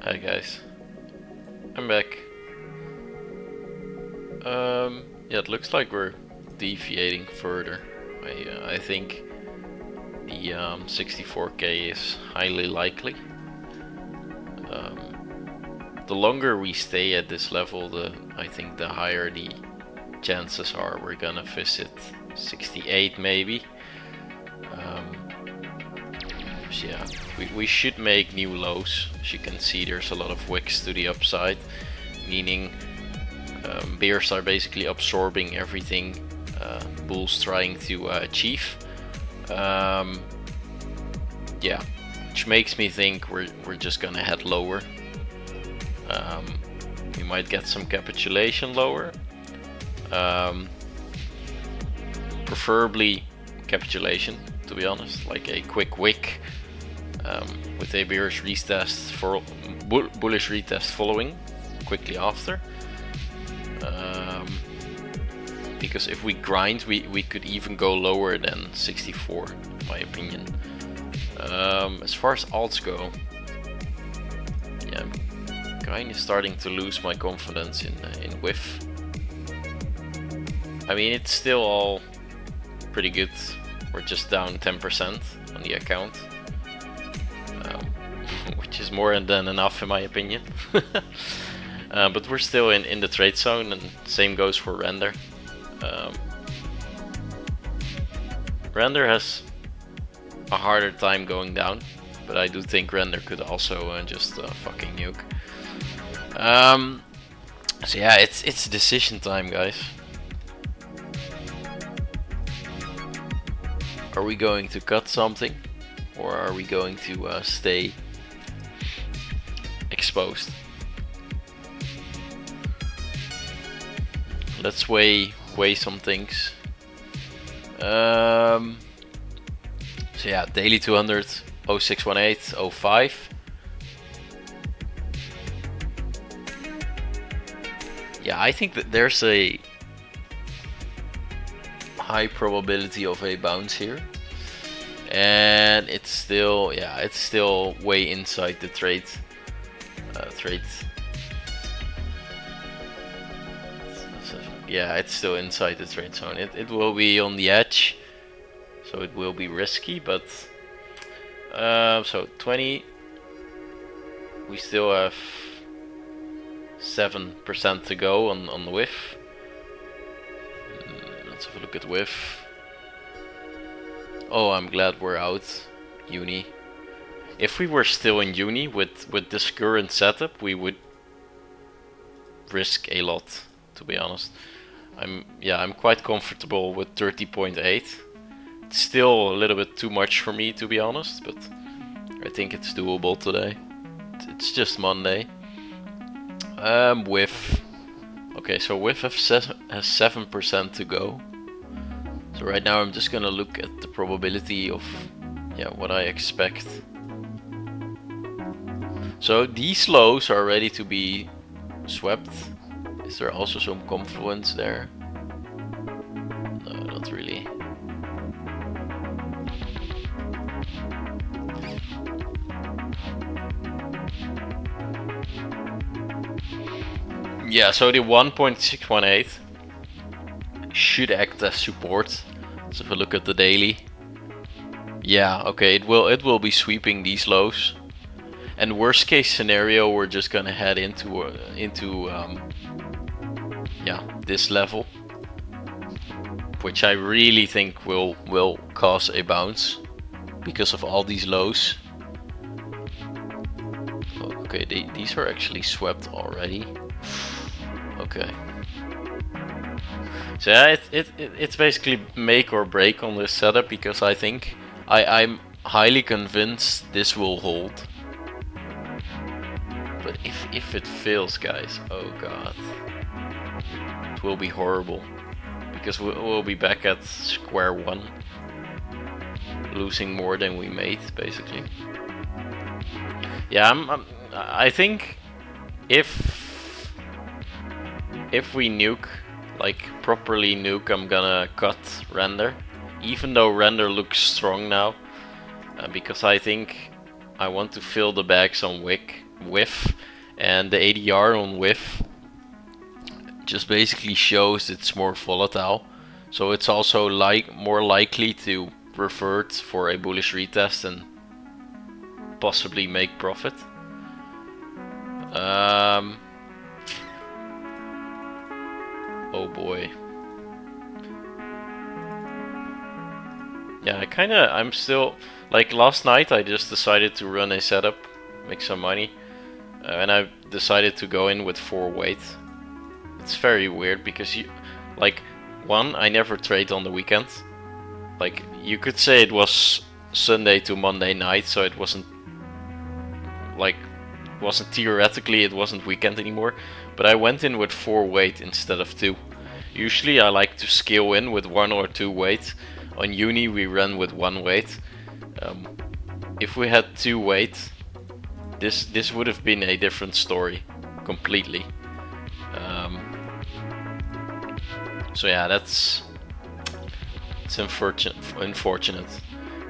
Hi guys, I'm back. Yeah, it looks like we're deviating further. I think the 64k is highly likely. The longer we stay at this level, I think the higher the chances are we're gonna visit 68 maybe. So yeah, we should make new lows. As you can see, there's a lot of wicks to the upside, meaning bears are basically absorbing everything bulls trying to achieve. Yeah, which makes me think we're just gonna head lower. We might get some capitulation lower. Preferably capitulation, to be honest, like a quick wick with a bearish retest for bullish retest following quickly after. Because if we grind, we could even go lower than 64, in my opinion. As far as alts go, yeah, I'm kind of starting to lose my confidence in whiff. I mean, it's still all pretty good. We're just down 10% on the account, which is more than enough in my opinion. But we're still in the trade zone, and same goes for Render. Render has a harder time going down, but I do think Render could also just fucking nuke. So yeah, it's decision time, guys. Are we going to cut something, or are we going to stay exposed? Let's weigh some things. So yeah, daily 200, 0618, 05. Yeah, I think that there's a high probability of a bounce here, and it's still way inside the trade. Yeah, it's still inside the trade zone. It will be on the edge, so it will be risky, but so 20, we still have 7% to go on the whiff. Let's have a look at whiff. Oh, I'm glad we're out uni. If we were still in uni with this current setup, we would risk a lot, to be honest. I'm quite comfortable with 30.8. It's still a little bit too much for me, to be honest, but I think it's doable today. It's just Monday. Whiff. Okay, so whiff has 7% to go. So right now I'm just gonna look at the probability of what I expect. So these lows are ready to be swept. Is there also some confluence there? No, not really. Yeah, so the 1.618 should act as support. Let's have a look at the daily. Yeah, okay, it will be sweeping these lows. And worst case scenario, we're just gonna head into this level, which I really think will cause a bounce because of all these lows. Okay, these are actually swept already. Okay. So yeah, it's basically make or break on this setup, because I think I'm highly convinced this will hold. But if it fails, guys, oh god, it will be horrible, because we'll be back at square one, losing more than we made, basically. Yeah, I think if we nuke, like properly nuke, I'm gonna cut Render, even though Render looks strong now, because I think I want to fill the bags on WIF, and the ADR on WIF just basically shows it's more volatile. So it's also more likely to revert for a bullish retest and possibly make profit. Oh boy. Yeah, I'm still, like last night I just decided to run a setup, make some money, and I decided to go in with 4 weight. It's very weird because I never trade on the weekend. Like, you could say it was Sunday to Monday night, so it wasn't theoretically it wasn't weekend anymore, but I went in with 4 weight instead of 2. Usually I like to scale in with 1 or 2 weight. On uni we run with 1 weight. If we had 2 weight, this would have been a different story completely. So yeah, it's unfortunate.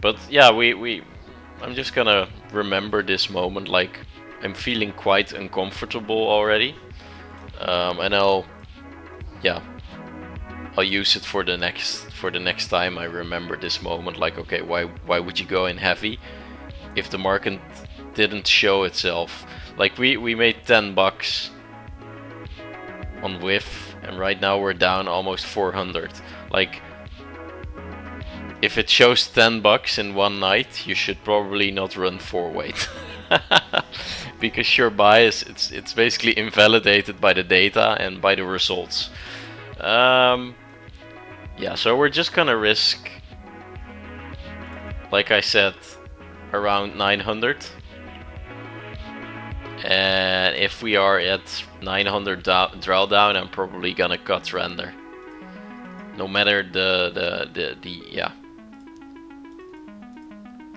But yeah, I'm just gonna remember this moment. Like, I'm feeling quite uncomfortable already, and I'll use it for the next time I remember this moment. Like, okay, why would you go in heavy if the market didn't show itself? Like, we made $10 on WIF, and right now we're down almost 400. Like, if it shows $10 in one night, you should probably not run 4 weight. Because your bias, it's basically invalidated by the data and by the results. Yeah, so we're just gonna risk, like I said, around 900. And if we are at 900 drawdown, I'm probably gonna cut render. No matter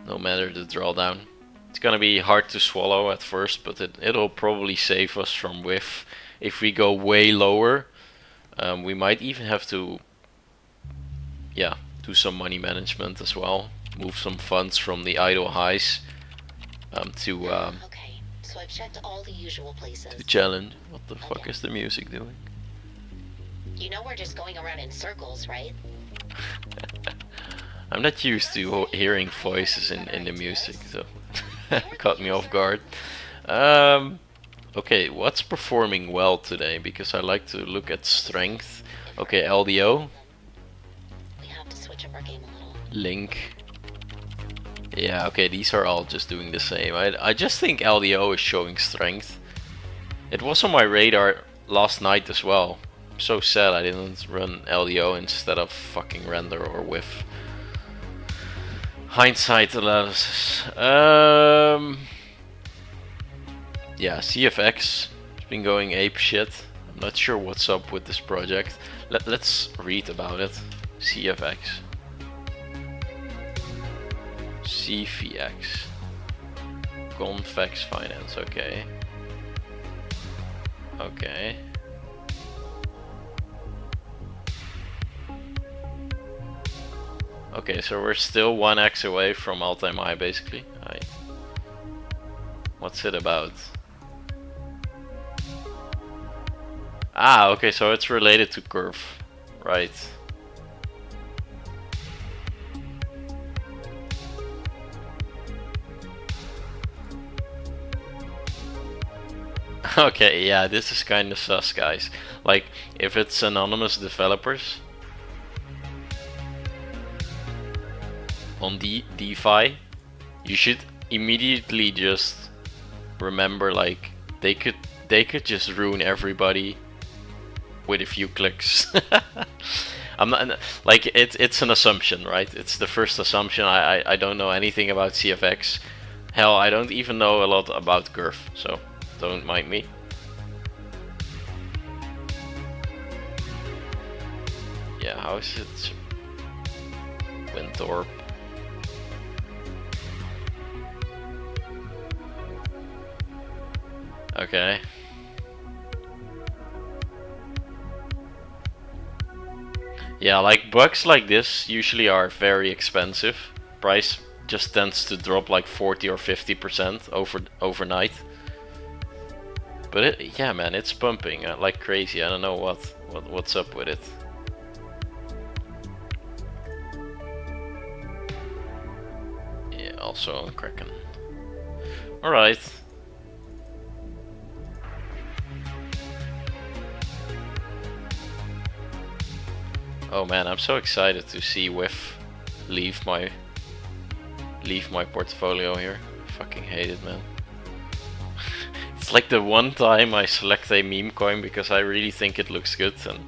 no matter the drawdown. It's gonna be hard to swallow at first, but it'll probably save us from WIF. If we go way lower, we might even have to do some money management as well. Move some funds from the idle highs to Okay, so I've checked all the usual places. to challenge. What the fuck is the music doing? You know we're just going around in circles, right? I'm not used to hearing voices in the music, so caught me off guard. Okay, what's performing well today? Because I like to look at strength. Okay, LDO. We have to switch up our game a little. Link. Yeah, okay, these are all just doing the same. I just think LDO is showing strength. It was on my radar last night as well. I'm so sad I didn't run LDO instead of fucking render or WIF. Hindsight analysis. Yeah, CFX has been going ape shit. I'm not sure what's up with this project. Let's read about it. CFX. CVX. Convex Finance, okay. Okay. Okay, so we're still 1x away from all-time high, basically. Right. What's it about? Ah, okay, so it's related to curve. Right. Okay, yeah, this is kind of sus, guys. Like, if it's anonymous developers on DeFi, you should immediately just remember, like, they could just ruin everybody with a few clicks. I'm not, like, it's an assumption, right? It's the first assumption. I don't know anything about CFX. Hell, I don't even know a lot about Curve, so don't mind me. Yeah, how is it? Winthorpe. Okay. Yeah, like bugs like this usually are very expensive. Price just tends to drop like 40 or 50% overnight. But yeah, man, it's pumping like crazy. I don't know what's up with it. Yeah, also on Kraken. All right. Oh man, I'm so excited to see Whiff leave my portfolio here. I fucking hate it, man. It's like the one time I select a meme coin because I really think it looks good and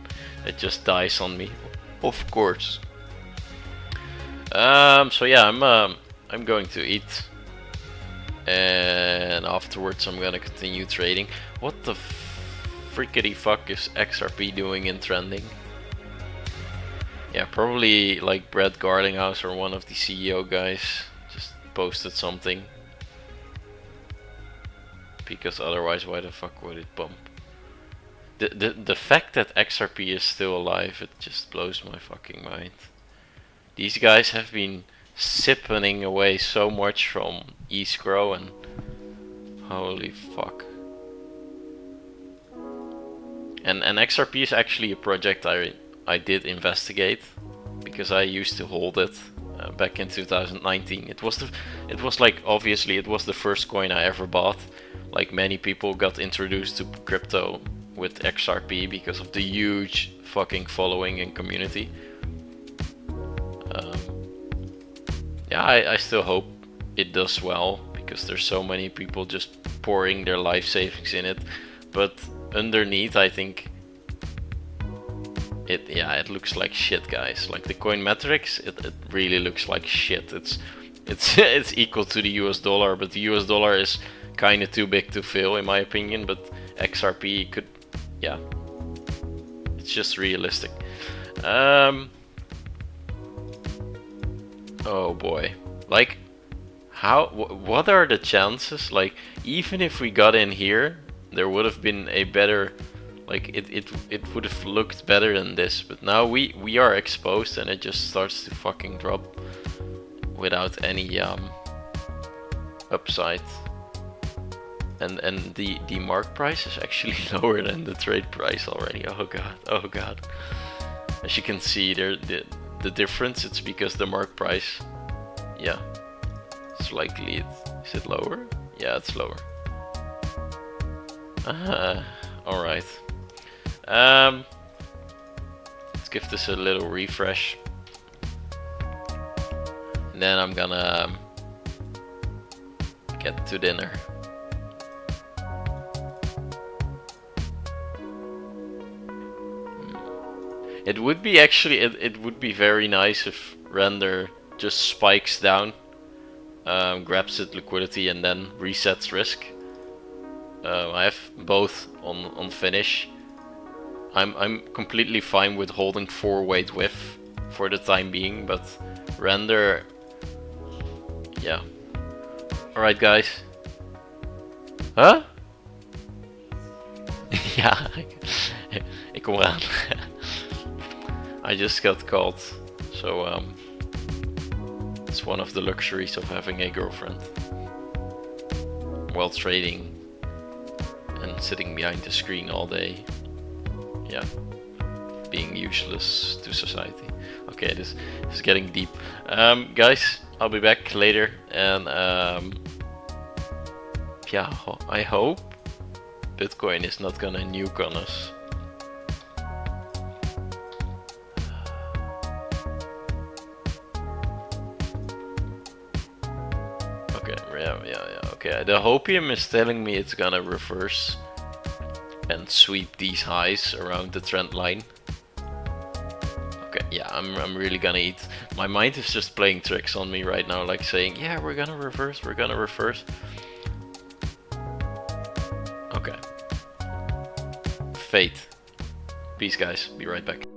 it just dies on me. Of course. So yeah, I'm going to eat, and afterwards I'm gonna continue trading. What the frickety fuck is XRP doing in trending? Yeah, probably like Brett Garlinghouse or one of the CEO guys just posted something. Because otherwise, why the fuck would it bump? The fact that XRP is still alive, it just blows my fucking mind. These guys have been sipping away so much from Escrow, and holy fuck. And XRP is actually a project I did investigate because I used to hold it back in 2019. It was like, obviously it was the first coin I ever bought. Like many people got introduced to crypto with XRP because of the huge fucking following and community. Yeah, I still hope it does well because there's so many people just pouring their life savings in it. But underneath, I think it looks like shit, guys. Like the coin metrics, it really looks like shit. It's equal to the US dollar, but the US dollar is kind of too big to fail in my opinion. But XRP could, yeah, it's just realistic. Oh boy, like what are the chances? Like even if we got in here, there would have been a better, like it would have looked better than this. But now we are exposed and it just starts to fucking drop without any upside. And the mark price is actually lower than the trade price already. Oh god, oh god. As you can see there, the difference, it's because the mark price, yeah, slightly, is it lower? Yeah, it's lower. Alright. Let's give this a little refresh. And then I'm gonna get to dinner. It would be actually, it would be very nice if Render just spikes down, grabs its liquidity and then resets risk. I have both on finish. I'm completely fine with holding 4-weight whiff for the time being, but Render, yeah. Alright guys. Huh? Ja, ik kom eraan. I just got caught, so it's one of the luxuries of having a girlfriend while trading and sitting behind the screen all day. Yeah, being useless to society. Okay, this is getting deep. Guys, I'll be back later, and yeah, I hope Bitcoin is not gonna nuke on us. Okay, the Hopium is telling me it's gonna reverse and sweep these highs around the trend line. Okay, yeah, I'm really gonna eat. My mind is just playing tricks on me right now, like saying, yeah, we're gonna reverse. Okay. Fate. Peace, guys. Be right back.